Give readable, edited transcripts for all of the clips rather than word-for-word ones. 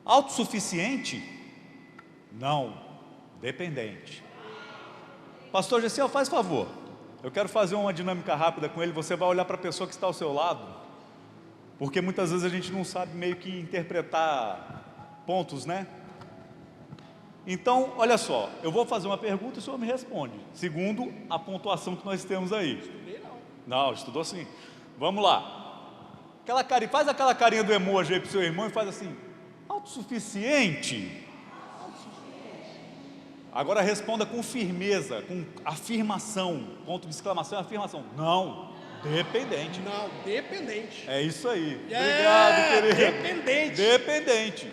Autossuficiente? Não, dependente. Pastor Gessel, faz favor, eu quero fazer uma dinâmica rápida com ele. Você vai olhar para a pessoa que está ao seu lado, porque muitas vezes a gente não sabe meio que interpretar pontos, né? Então, olha só, eu vou fazer uma pergunta e o senhor me responde, segundo a pontuação que nós temos aí. Não, estudou sim. Vamos lá. Faz aquela carinha do emoji aí para o seu irmão e faz assim: autossuficiente? Agora responda com firmeza, com afirmação, ponto de exclamação, afirmação. Não, dependente. Não, dependente. É isso aí. Obrigado, querido. Dependente. Dependente.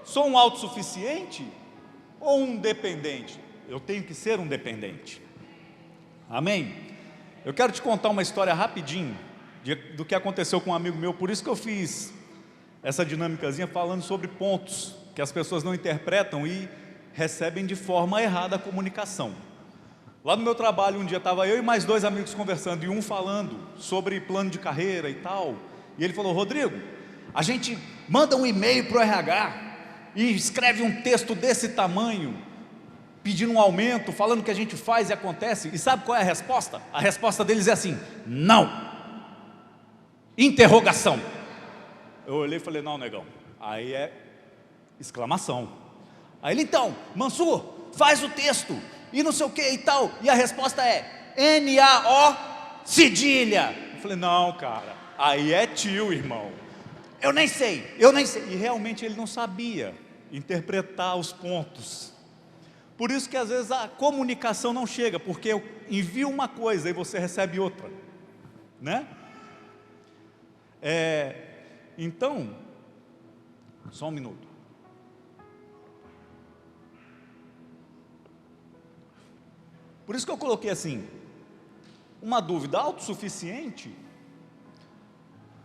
Sou um autossuficiente ou um dependente? Eu tenho que ser um dependente. Amém? Eu quero te contar uma história rapidinho do que aconteceu com um amigo meu. Por isso que eu fiz essa dinâmicazinha falando sobre pontos que as pessoas não interpretam e recebem de forma errada a comunicação. Lá no meu trabalho um dia estava eu e mais 2 amigos conversando, e um falando sobre plano de carreira e tal, e ele falou: Rodrigo, a gente manda um e-mail para o RH e escreve um texto desse tamanho, pedindo um aumento, falando o que a gente faz e acontece, e sabe qual é a resposta? A resposta deles é assim: não, interrogação. Eu olhei e falei: não, negão, aí é exclamação. Aí ele: então, Mansur, faz o texto, e não sei o que e tal, e a resposta é N-A-O cedilha. Eu falei: não, cara, aí é tio, irmão, eu nem sei, e realmente ele não sabia interpretar os pontos. Por isso que às vezes a comunicação não chega, porque eu envio uma coisa e você recebe outra, né? Então, só um minuto. Por isso que eu coloquei assim, uma dúvida: autossuficiente?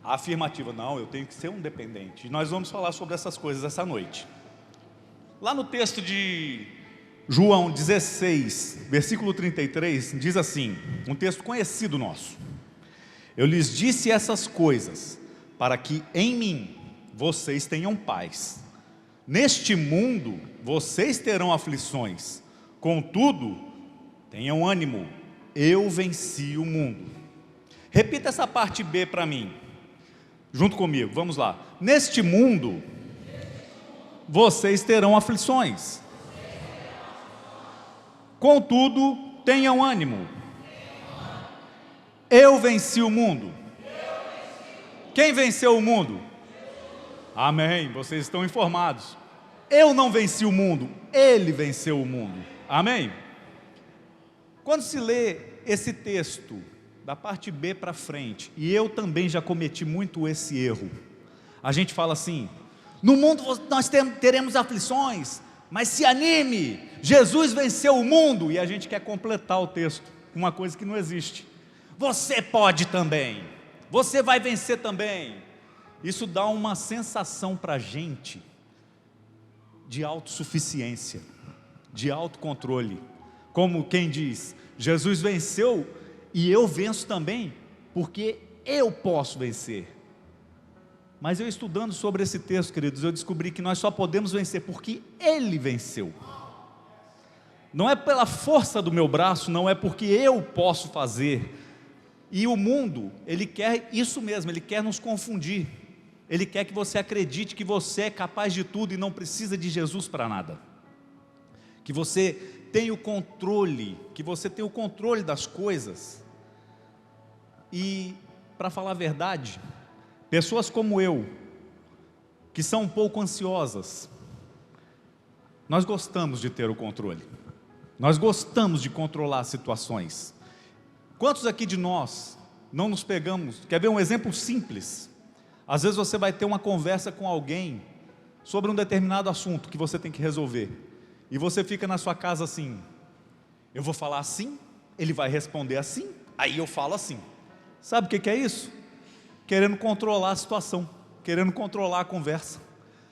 A afirmativa: não, eu tenho que ser um dependente. E nós vamos falar sobre essas coisas essa noite. Lá no texto de João 16, versículo 33, diz assim, um texto conhecido nosso: eu lhes disse essas coisas para que em mim vocês tenham paz. Neste mundo vocês terão aflições, contudo, tenham ânimo, eu venci o mundo. Repita essa parte B para mim, junto comigo, vamos lá. Neste mundo vocês terão aflições, contudo, tenham ânimo, eu venci o mundo. Quem venceu o mundo? Amém, vocês estão informados. Eu não venci o mundo, Ele venceu o mundo. Amém? Quando se lê esse texto, da parte B para frente, e eu também já cometi muito esse erro, a gente fala assim: no mundo nós teremos aflições, mas se anime, Jesus venceu o mundo. E a gente quer completar o texto com uma coisa que não existe: você pode também, você vai vencer também. Isso dá uma sensação para a gente de autossuficiência, de autocontrole, como quem diz: Jesus venceu e eu venço também, porque eu posso vencer. Mas eu estudando sobre esse texto, queridos, eu descobri que nós só podemos vencer porque Ele venceu. Não é pela força do meu braço, não é porque eu posso fazer. E o mundo, ele quer isso mesmo, ele quer nos confundir. Ele quer que você acredite que você é capaz de tudo e não precisa de Jesus para nada. Que você tem o controle, das coisas. E, para falar a verdade, pessoas como eu, que são um pouco ansiosas, nós gostamos de ter o controle. Nós gostamos de controlar as situações. Quantos aqui de nós não nos pegamos? Quer ver um exemplo simples? Às vezes você vai ter uma conversa com alguém sobre um determinado assunto que você tem que resolver, e você fica na sua casa assim: eu vou falar assim, ele vai responder assim, aí eu falo assim. Sabe o que é isso? Querendo controlar a situação, querendo controlar a conversa.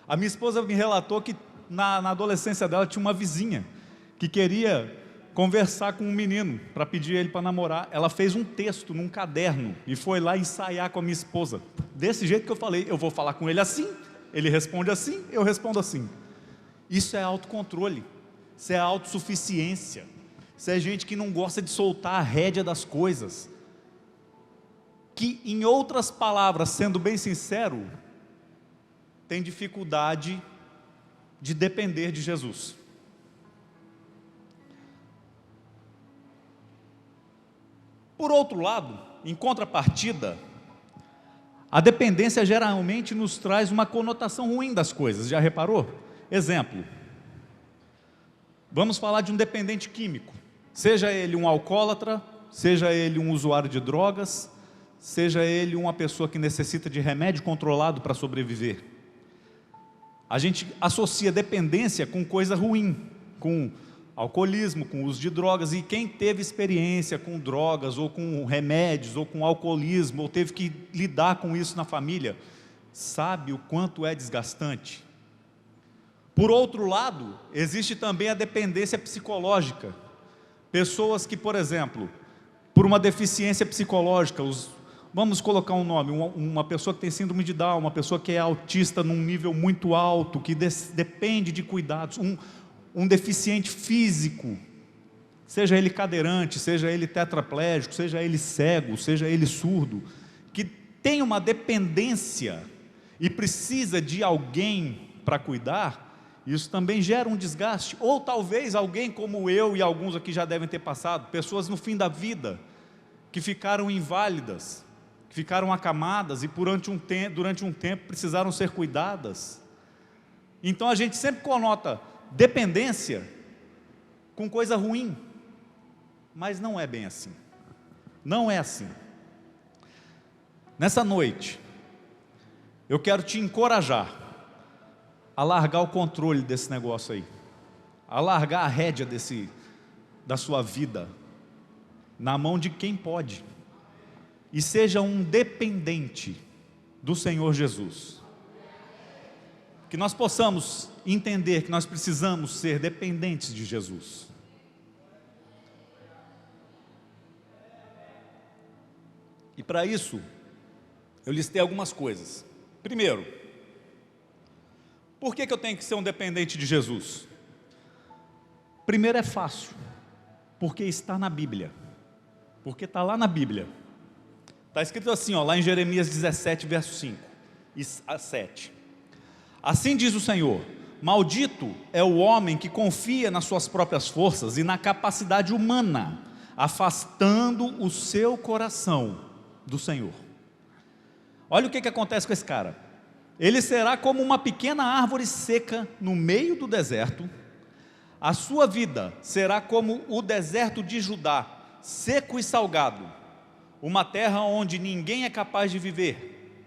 A minha esposa me relatou que na adolescência dela tinha uma vizinha que queria conversar com um menino para pedir ele para namorar. Ela fez um texto num caderno e foi lá ensaiar com a minha esposa, desse jeito que eu falei: eu vou falar com ele assim, Ele responde assim, eu respondo assim. Isso é autocontrole, isso é autossuficiência, isso é gente que não gosta de soltar a rédea das coisas, que, em outras palavras, sendo bem sincero, tem dificuldade de depender de Jesus. Por outro lado, em contrapartida, a dependência geralmente nos traz uma conotação ruim das coisas, já reparou? Exemplo, vamos falar de um dependente químico, seja ele um alcoólatra, seja ele um usuário de drogas, seja ele uma pessoa que necessita de remédio controlado para sobreviver. A gente associa dependência com coisa ruim, com alcoolismo, com uso de drogas, e quem teve experiência com drogas, ou com remédios, ou com alcoolismo, ou teve que lidar com isso na família, sabe o quanto é desgastante. Por outro lado, existe também a dependência psicológica. Pessoas que, por exemplo, por uma deficiência psicológica, vamos colocar um nome, uma pessoa que tem síndrome de Down, uma pessoa que é autista num nível muito alto, que depende de cuidados, um deficiente físico, seja ele cadeirante, seja ele tetraplégico, seja ele cego, seja ele surdo, que tem uma dependência e precisa de alguém para cuidar, isso também gera um desgaste. Ou talvez alguém como eu e alguns aqui já devem ter passado, pessoas no fim da vida, que ficaram inválidas, que ficaram acamadas e durante um tempo precisaram ser cuidadas. Então a gente sempre conota dependência com coisa ruim, mas não é bem assim, não é assim. Nessa noite, eu quero te encorajar a largar o controle desse negócio aí, a largar a rédea da sua vida, na mão de quem pode, e seja um dependente do Senhor Jesus. Que nós possamos entender que nós precisamos ser dependentes de Jesus. E para isso, eu listei algumas coisas. Primeiro, por que eu tenho que ser um dependente de Jesus? Primeiro, é fácil, porque está na Bíblia, porque está lá na Bíblia. Está escrito assim, lá em Jeremias 17, verso 5 e 7. Assim diz o Senhor: maldito é o homem que confia nas suas próprias forças e na capacidade humana, afastando o seu coração do Senhor. Olha o que acontece com esse cara. Ele será como uma pequena árvore seca no meio do deserto. A sua vida será como o deserto de Judá, seco e salgado, uma terra onde ninguém é capaz de viver.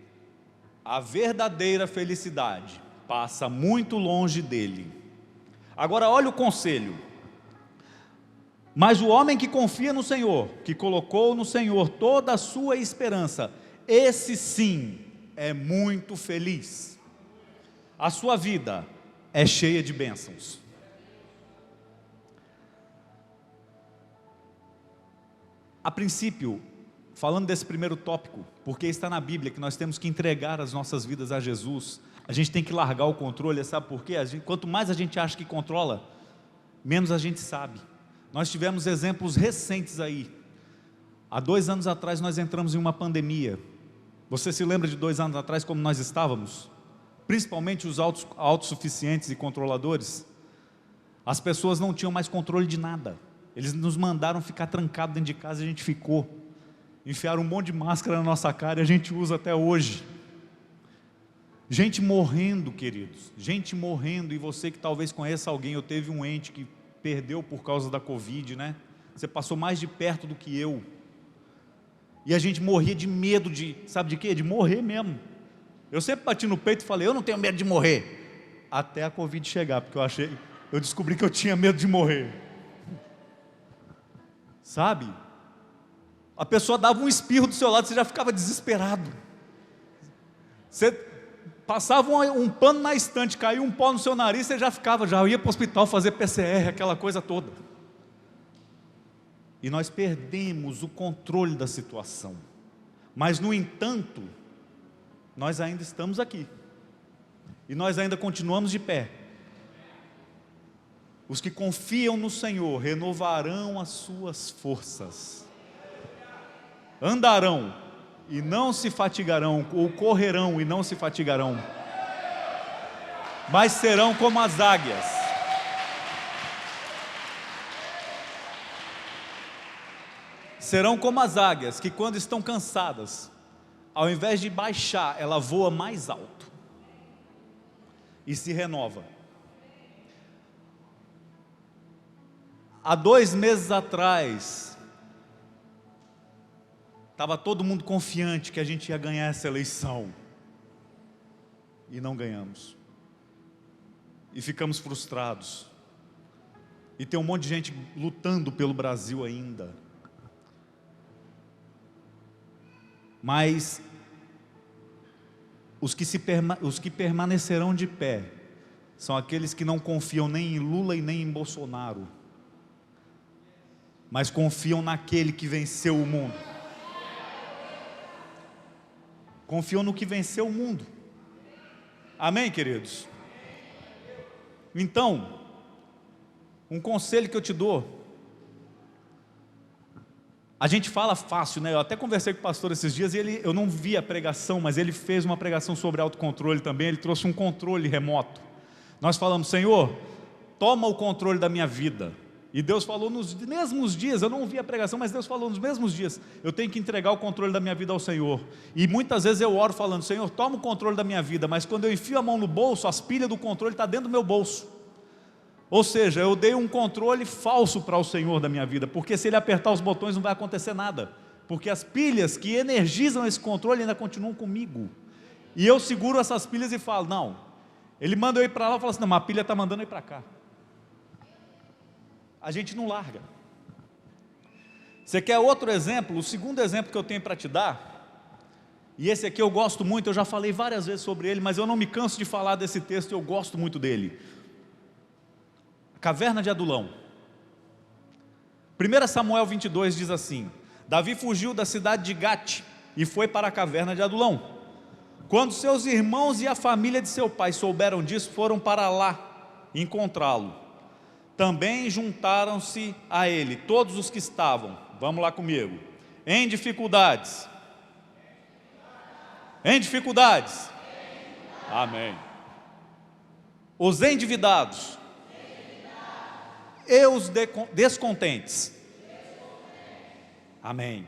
A verdadeira felicidade passa muito longe dele. Agora olha o conselho. Mas o homem que confia no Senhor, que colocou no Senhor toda a sua esperança, esse sim é muito feliz. A sua vida é cheia de bênçãos. A princípio, falando desse primeiro tópico, porque está na Bíblia que nós temos que entregar as nossas vidas a Jesus, a gente tem que largar o controle, sabe por quê? Quanto mais a gente acha que controla, menos a gente sabe. Nós tivemos exemplos recentes aí. Há 2 anos atrás nós entramos em uma pandemia. Você se lembra de 2 anos atrás como nós estávamos? Principalmente os autossuficientes e controladores. As pessoas não tinham mais controle de nada. Eles nos mandaram ficar trancado dentro de casa e a gente ficou. Enfiaram um monte de máscara na nossa cara e a gente usa até hoje. Gente morrendo, queridos, gente morrendo. E você que talvez conheça alguém, ou teve um ente que perdeu por causa da Covid, né? Você passou mais de perto do que eu. E a gente morria de medo sabe de quê? De morrer mesmo. Eu sempre bati no peito e falei, eu não tenho medo de morrer. Até a Covid chegar, porque eu descobri que eu tinha medo de morrer. Sabe? A pessoa dava um espirro do seu lado, você já ficava desesperado. Você passava um pano na estante, caiu um pó no seu nariz, você já ia para o hospital fazer PCR, aquela coisa toda. E nós perdemos o controle da situação. Mas no entanto, nós ainda estamos aqui. e nós ainda continuamos de pé. Os que confiam no Senhor renovarão as suas forças, andarão e não se fatigarão, ou correrão e não se fatigarão, mas serão como as águias. Serão como as águias, que quando estão cansadas, ao invés de baixar, ela voa mais alto e se renova. Há 2 meses atrás, estava todo mundo confiante que a gente ia ganhar essa eleição, e não ganhamos, e ficamos frustrados, e tem um monte de gente lutando pelo Brasil ainda, mas os que permanecerão de pé, são aqueles que não confiam nem em Lula e nem em Bolsonaro, mas confiam naquele que venceu o mundo. Confiam no que venceu o mundo. Amém, queridos? Então, um conselho que eu te dou. A gente fala fácil, né? Eu até conversei com o pastor esses dias e eu não vi a pregação, mas ele fez uma pregação sobre autocontrole também. Ele trouxe um controle remoto. Nós falamos: Senhor, toma o controle da minha vida. E Deus falou nos mesmos dias, eu não vi a pregação, mas Deus falou nos mesmos dias: eu tenho que entregar o controle da minha vida ao Senhor. E muitas vezes eu oro falando: Senhor, toma o controle da minha vida. Mas quando eu enfio a mão no bolso, as pilhas do controle estão dentro do meu bolso. Ou seja, eu dei um controle falso para o Senhor da minha vida, porque se Ele apertar os botões não vai acontecer nada, porque as pilhas que energizam esse controle ainda continuam comigo, e eu seguro essas pilhas e falo: não, Ele manda eu ir para lá, eu falo assim: não, mas a pilha está mandando eu ir para cá. A gente não larga. Você quer outro exemplo? O segundo exemplo que eu tenho para te dar, e esse aqui eu gosto muito, eu já falei várias vezes sobre ele, mas eu não me canso de falar desse texto, eu gosto muito dele. Caverna de Adulão. 1 Samuel 22 diz assim: Davi fugiu da cidade de Gate e foi para a caverna de Adulão. Quando seus irmãos e a família de seu pai souberam disso, foram para lá encontrá-lo. Também juntaram-se a ele todos os que estavam, vamos lá comigo, em dificuldades. Em dificuldades. Amém. Os endividados e os descontentes. Amém.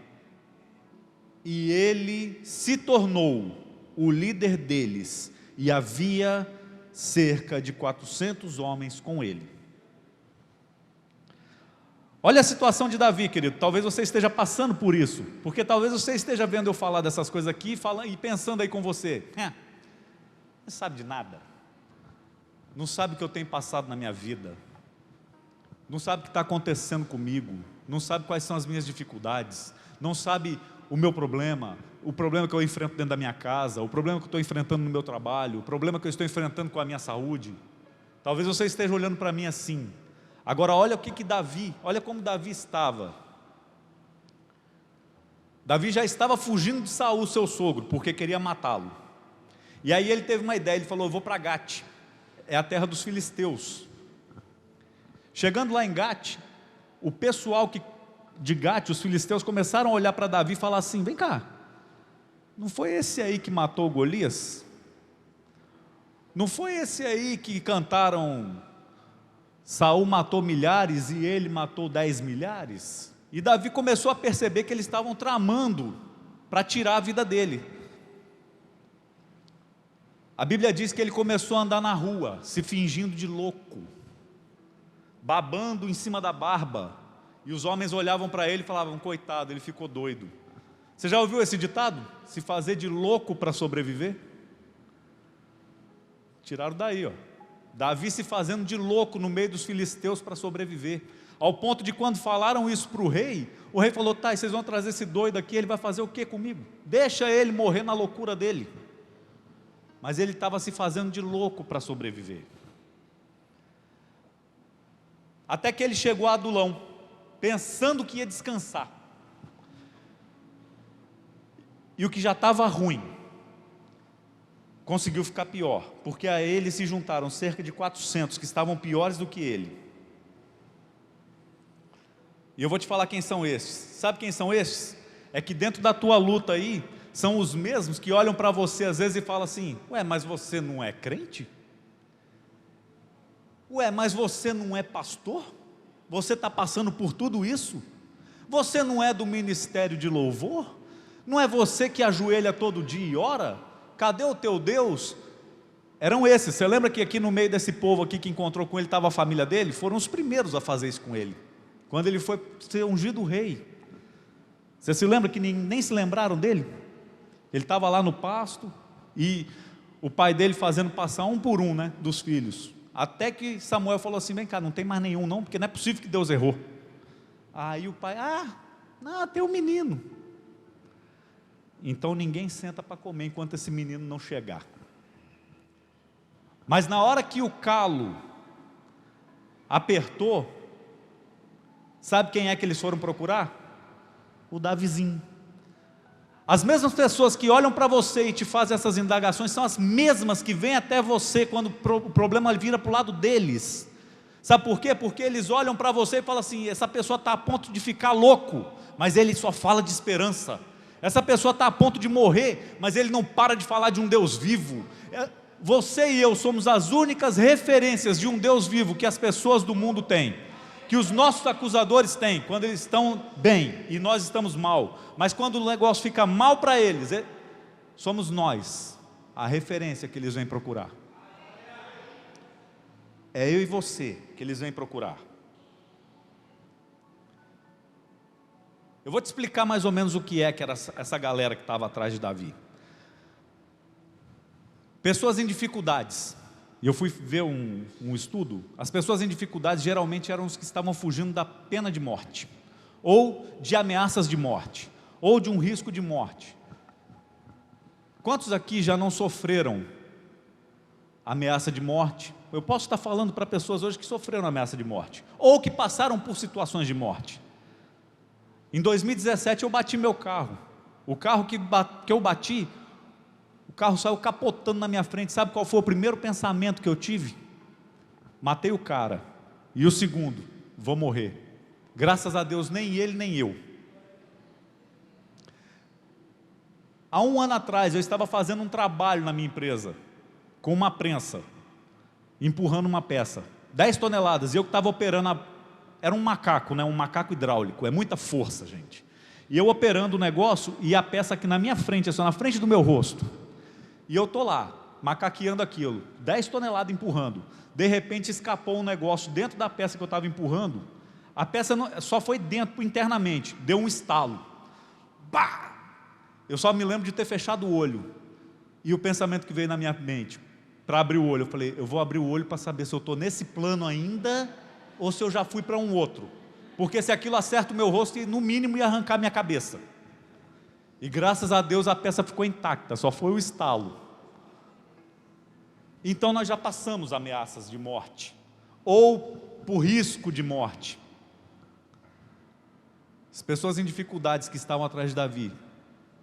E ele se tornou o líder deles, e havia cerca de 400 homens com ele. Olha a situação de Davi, querido. Talvez você esteja passando por isso, porque talvez você esteja vendo eu falar dessas coisas aqui e pensando aí com você: não sabe de nada, não sabe o que eu tenho passado na minha vida, não sabe o que está acontecendo comigo, não sabe quais são as minhas dificuldades, não sabe o meu problema, o problema que eu enfrento dentro da minha casa, o problema que eu estou enfrentando no meu trabalho, o problema que eu estou enfrentando com a minha saúde. Talvez você esteja olhando para mim assim. Agora olha olha como Davi estava. Davi já estava fugindo de Saul, seu sogro, porque queria matá-lo. E aí ele teve uma ideia, ele falou: eu vou para Gate, é a terra dos filisteus. Chegando lá em Gate, o pessoal de Gate, os filisteus, começaram a olhar para Davi e falar assim: vem cá, não foi esse aí que matou Golias? Não foi esse aí que cantaram Saul matou milhares e ele matou 10 milhares? E Davi começou a perceber que eles estavam tramando para tirar a vida dele. A Bíblia diz que ele começou a andar na rua, se fingindo de louco, babando em cima da barba, e os homens olhavam para ele e falavam: coitado, ele ficou doido. Você já ouviu esse ditado? Se fazer de louco para sobreviver? Tiraram daí, ó. Davi se fazendo de louco no meio dos filisteus para sobreviver, ao ponto de quando falaram isso para o rei falou: tá, e vocês vão trazer esse doido aqui, ele vai fazer o que comigo? Deixa ele morrer na loucura dele. Mas ele estava se fazendo de louco para sobreviver. Até que ele chegou a Adulão, pensando que ia descansar, e o que já estava ruim, conseguiu ficar pior, porque a ele se juntaram cerca de 400 que estavam piores do que ele. E eu vou te falar quem são esses. Sabe quem são esses? É que dentro da tua luta aí, são os mesmos que olham para você às vezes e falam assim: ué, mas você não é crente? Ué, mas você não é pastor? Você está passando por tudo isso? Você não é do ministério de louvor? Não é você que ajoelha todo dia e ora? Cadê o teu Deus? Eram esses. Você lembra que aqui no meio desse povo aqui que encontrou com ele estava a família dele? Foram os primeiros a fazer isso com ele, quando ele foi ser ungido rei. Você se lembra que nem se lembraram dele? Ele estava lá no pasto e o pai dele fazendo passar um por um, né, dos filhos. Até que Samuel falou assim: vem cá, não tem mais nenhum não, porque não é possível que Deus errou. Aí o pai: não, tem um menino. Então ninguém senta para comer enquanto esse menino não chegar. Mas na hora que o calo apertou, sabe quem é que eles foram procurar? O Davizinho. As mesmas pessoas que olham para você e te fazem essas indagações são as mesmas que vêm até você quando o problema vira para o lado deles. Sabe por quê? Porque eles olham para você e falam assim: essa pessoa está a ponto de ficar louco, mas ele só fala de esperança. Essa pessoa está a ponto de morrer, mas ele não para de falar de um Deus vivo. Você e eu somos as únicas referências de um Deus vivo que as pessoas do mundo têm, que os nossos acusadores têm, quando eles estão bem e nós estamos mal. Mas quando o negócio fica mal para eles, somos nós a referência que eles vêm procurar. É eu e você que eles vêm procurar. Eu vou te explicar mais ou menos o que era essa galera que estava atrás de Davi. Pessoas em dificuldades. E eu fui ver um estudo. As pessoas em dificuldades geralmente eram os que estavam fugindo da pena de morte, ou de ameaças de morte, ou de um risco de morte. Quantos aqui já não sofreram ameaça de morte? Eu posso estar falando para pessoas hoje que sofreram ameaça de morte, ou que passaram por situações de morte. Em 2017 eu bati meu carro. O carro que eu bati, o carro saiu capotando na minha frente. Sabe qual foi o primeiro pensamento que eu tive? Matei o cara. E o segundo: vou morrer. Graças a Deus nem ele nem eu. Há um ano atrás eu estava fazendo um trabalho na minha empresa, com uma prensa, empurrando uma peça, 10 toneladas, e eu que estava operando, era um macaco, né? Um macaco hidráulico, é muita força, gente. E eu operando o negócio, e a peça aqui na minha frente, assim, na frente do meu rosto. E eu estou lá, macaqueando aquilo, 10 toneladas empurrando. De repente escapou um negócio dentro da peça que eu estava empurrando. A peça só foi dentro, internamente, deu um estalo. Bah! Eu só me lembro de ter fechado o olho. E o pensamento que veio na minha mente, para abrir o olho, eu falei: eu vou abrir o olho para saber se eu estou nesse plano ainda, ou se eu já fui para um outro. Porque se aquilo acerta o meu rosto, no mínimo ia arrancar minha cabeça. E graças a Deus a peça ficou intacta, só foi o estalo. Então nós já passamos ameaças de morte, ou por risco de morte. As pessoas em dificuldades que estavam atrás de Davi,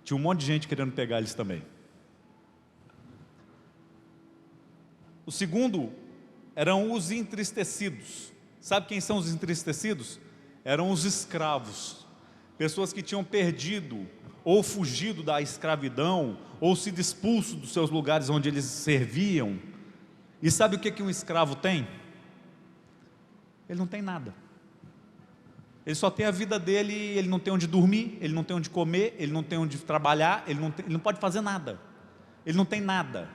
tinha um monte de gente querendo pegar eles também. O segundo eram os entristecidos. Sabe quem são os entristecidos? Eram os escravos, pessoas que tinham perdido ou fugido da escravidão, ou sido expulsos dos seus lugares onde eles serviam. E sabe o que um escravo tem? Ele não tem nada. Ele só tem a vida dele, ele não tem onde dormir, ele não tem onde comer, ele não tem onde trabalhar, ele não pode fazer nada. Ele não tem nada.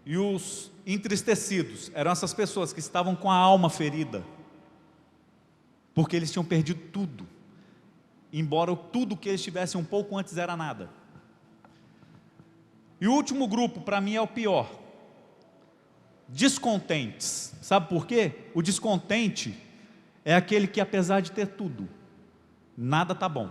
E os entristecidos eram essas pessoas que estavam com a alma ferida, porque eles tinham perdido tudo, embora tudo que eles tivessem um pouco antes era nada. E o último grupo, para mim, é o pior: descontentes. Sabe por quê? O descontente é aquele que, apesar de ter tudo, nada está bom.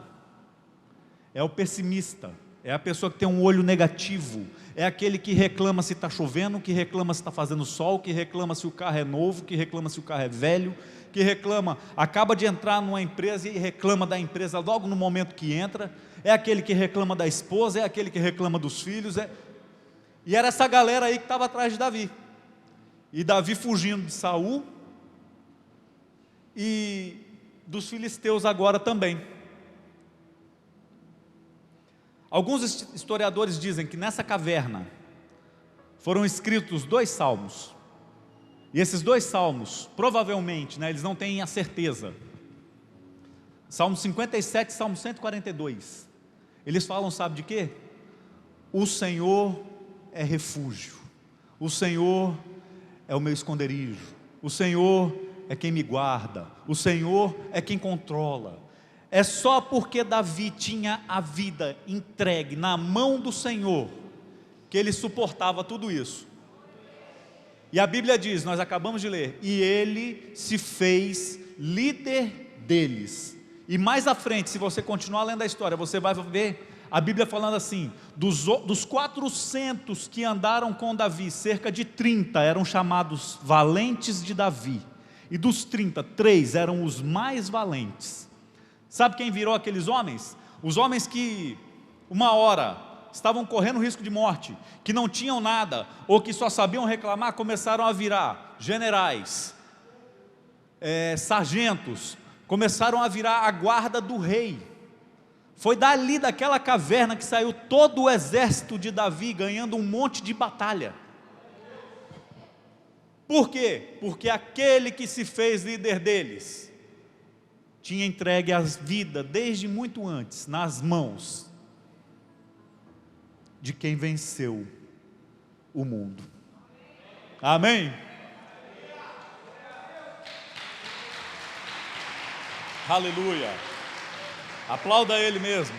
É o pessimista, é a pessoa que tem um olho negativo, é aquele que reclama se está chovendo, que reclama se está fazendo sol, que reclama se o carro é novo, que reclama se o carro é velho, que reclama, acaba de entrar numa empresa e reclama da empresa logo no momento que entra. É aquele que reclama da esposa, é aquele que reclama dos filhos, E era essa galera aí que estava atrás de Davi. E Davi fugindo de Saul e dos filisteus agora também. Alguns historiadores dizem que nessa caverna foram escritos 2 salmos. E esses 2 salmos, provavelmente, eles não têm a certeza. Salmo 57 e Salmo 142. Eles falam, sabe de quê? O Senhor é refúgio. O Senhor é o meu esconderijo. O Senhor é quem me guarda. O Senhor é quem controla. É só porque Davi tinha a vida entregue na mão do Senhor que ele suportava tudo isso. E a Bíblia diz, nós acabamos de ler, e ele se fez líder deles. E mais à frente, se você continuar lendo a história, você vai ver a Bíblia falando assim, dos 400 que andaram com Davi, cerca de 30 eram chamados valentes de Davi, e dos 30, 3 eram os mais valentes. Sabe quem virou aqueles homens? Os homens que uma hora estavam correndo risco de morte, que não tinham nada, ou que só sabiam reclamar, começaram a virar generais, sargentos, começaram a virar a guarda do rei. Foi dali daquela caverna que saiu todo o exército de Davi, ganhando um monte de batalha. Por quê? Porque aquele que se fez líder deles, tinha entregue a vida desde muito antes, nas mãos de quem venceu o mundo. Amém? Aleluia. Aplauda ele mesmo.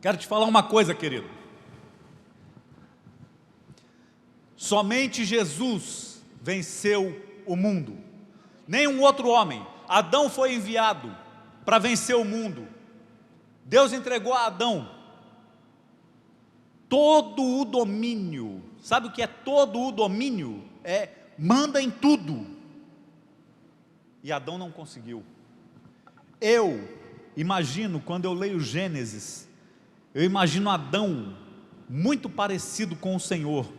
Quero te falar uma coisa, querido. Somente Jesus venceu o mundo. Nenhum outro homem. Adão foi enviado para vencer o mundo. Deus entregou a Adão todo o domínio. Sabe o que é todo o domínio? Manda em tudo. E Adão não conseguiu. Eu imagino, quando eu leio Gênesis, eu imagino Adão muito parecido com o Senhor.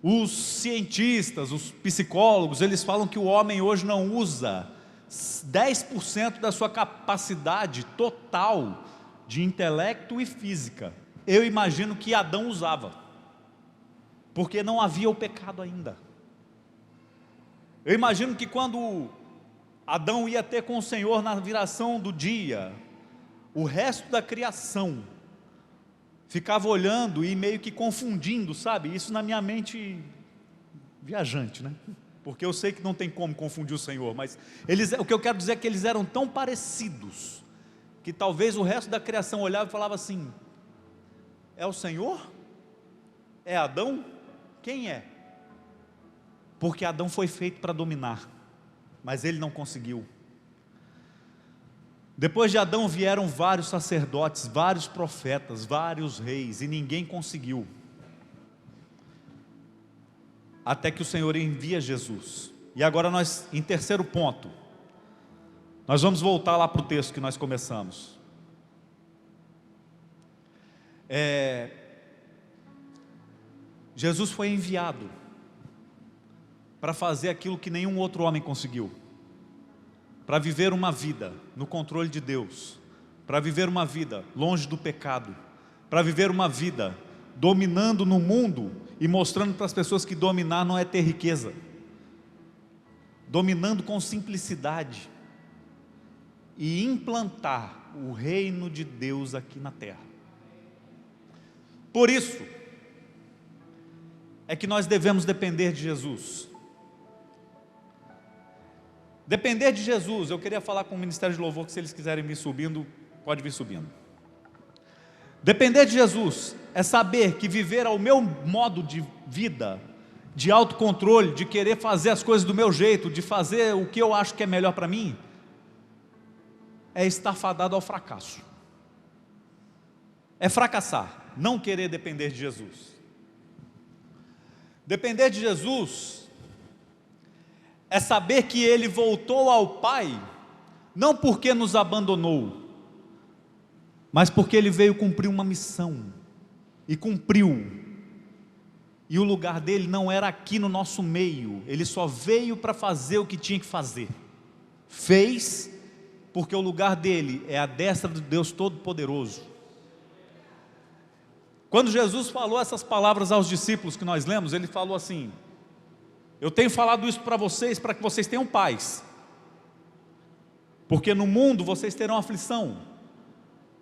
Os cientistas, os psicólogos, eles falam que o homem hoje não usa 10% da sua capacidade total de intelecto e física. Eu imagino que Adão usava, porque não havia o pecado ainda. Eu imagino que quando Adão ia ter com o Senhor na viração do dia, o resto da criação ficava olhando e meio que confundindo, sabe? Isso na minha mente viajante, né? Porque eu sei que não tem como confundir o Senhor, mas o que eu quero dizer é que eles eram tão parecidos, que talvez o resto da criação olhava e falava assim: é o Senhor? É Adão? Quem é? Porque Adão foi feito para dominar, mas ele não conseguiu. Depois de Adão vieram vários sacerdotes, vários profetas, vários reis, e ninguém conseguiu. Até que o Senhor envia Jesus. E agora nós, em terceiro ponto, nós vamos voltar lá para o texto que nós começamos. Jesus foi enviado para fazer aquilo que nenhum outro homem conseguiu, para viver uma vida no controle de Deus, para viver uma vida longe do pecado, para viver uma vida dominando no mundo e mostrando para as pessoas que dominar não é ter riqueza, dominando com simplicidade e implantar o reino de Deus aqui na terra. Por isso é que nós devemos depender de Jesus. Depender de Jesus. Eu queria falar com o Ministério de Louvor, que se eles quiserem vir subindo, pode vir subindo. Depender de Jesus é saber que viver ao meu modo de vida, de autocontrole, de querer fazer as coisas do meu jeito, de fazer o que eu acho que é melhor para mim, é estar fadado ao fracasso. É fracassar, não querer depender de Jesus. Depender de Jesus é saber que Ele voltou ao Pai, não porque nos abandonou, mas porque ele veio cumprir uma missão, e cumpriu, e o lugar dele não era aqui no nosso meio, ele só veio para fazer o que tinha que fazer, fez, porque o lugar dele é a destra do Deus Todo-Poderoso. Quando Jesus falou essas palavras aos discípulos que nós lemos, ele falou assim: eu tenho falado isso para vocês, para que vocês tenham paz, porque no mundo vocês terão aflição,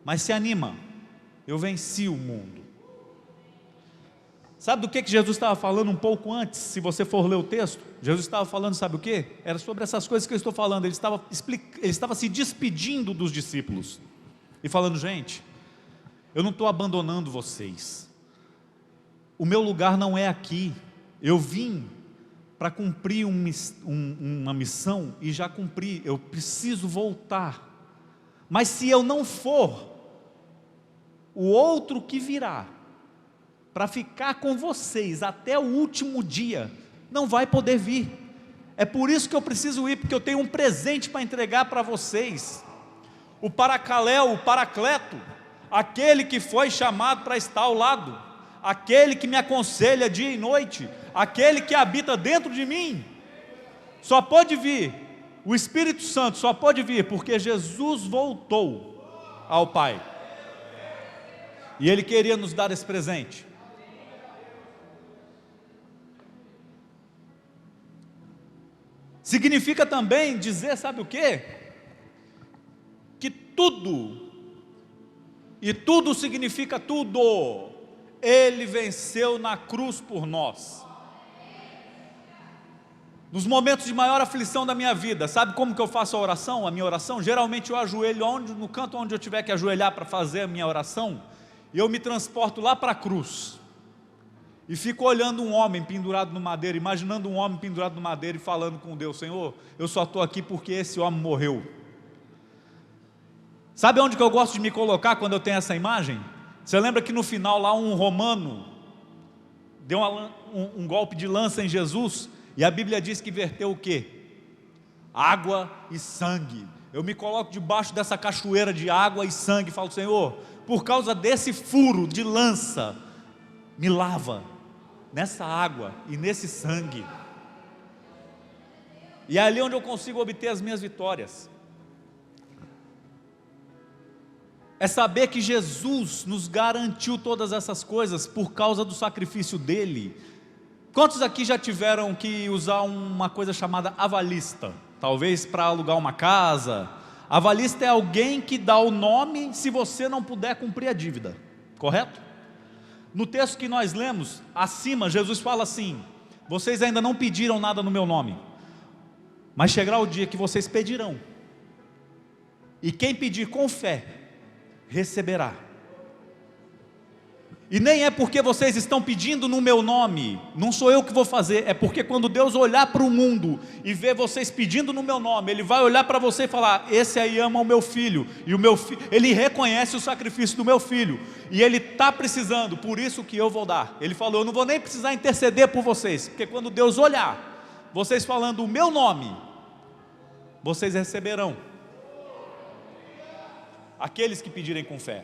mas se anima, eu venci o mundo. Sabe do que Jesus estava falando um pouco antes? Se você for ler o texto, Jesus estava falando, sabe o que? Era sobre essas coisas que eu estou falando. Ele estava se despedindo dos discípulos e falando: gente, eu não estou abandonando vocês, o meu lugar não é aqui, eu vim para cumprir uma missão e já cumpri, eu preciso voltar, mas se eu não for, o outro que virá para ficar com vocês até o último dia, não vai poder vir. É por isso que eu preciso ir, porque eu tenho um presente para entregar para vocês, o Paracaléu, o Paracleto, aquele que foi chamado para estar ao lado, aquele que me aconselha dia e noite, aquele que habita dentro de mim, só pode vir, o Espírito Santo só pode vir, porque Jesus voltou ao Pai, e Ele queria nos dar esse presente. Significa também dizer, sabe o quê? Que tudo, e tudo significa tudo, Ele venceu na cruz por nós. Nos momentos de maior aflição da minha vida, sabe como que eu faço a oração? A minha oração, geralmente eu ajoelho no canto onde eu tiver que ajoelhar para fazer a minha oração, e eu me transporto lá para a cruz, e fico olhando um homem pendurado no madeiro, imaginando um homem pendurado no madeiro e falando com Deus: Senhor, eu só estou aqui porque esse homem morreu. Sabe onde que eu gosto de me colocar quando eu tenho essa imagem? Você lembra que no final lá um romano deu um golpe de lança em Jesus, e a Bíblia diz que verteu o quê? Água e sangue. Eu me coloco debaixo dessa cachoeira de água e sangue e falo: Senhor, por causa desse furo de lança, me lava nessa água e nesse sangue, e é ali onde eu consigo obter as minhas vitórias. É saber que Jesus nos garantiu todas essas coisas por causa do sacrifício dele. Quantos aqui já tiveram que usar uma coisa chamada avalista? Talvez para alugar uma casa. Avalista é alguém que dá o nome se você não puder cumprir a dívida, correto? No texto que nós lemos, acima, Jesus fala assim: vocês ainda não pediram nada no meu nome, mas chegará o dia que vocês pedirão, e quem pedir com fé, receberá. E nem é porque vocês estão pedindo no meu nome, não sou eu que vou fazer, é porque quando Deus olhar para o mundo e ver vocês pedindo no meu nome, Ele vai olhar para você e falar: esse aí ama o meu filho, e o meu ele reconhece o sacrifício do meu filho, e ele está precisando, por isso que eu vou dar. Ele falou: eu não vou nem precisar interceder por vocês, porque quando Deus olhar, vocês falando o meu nome, vocês receberão, aqueles que pedirem com fé.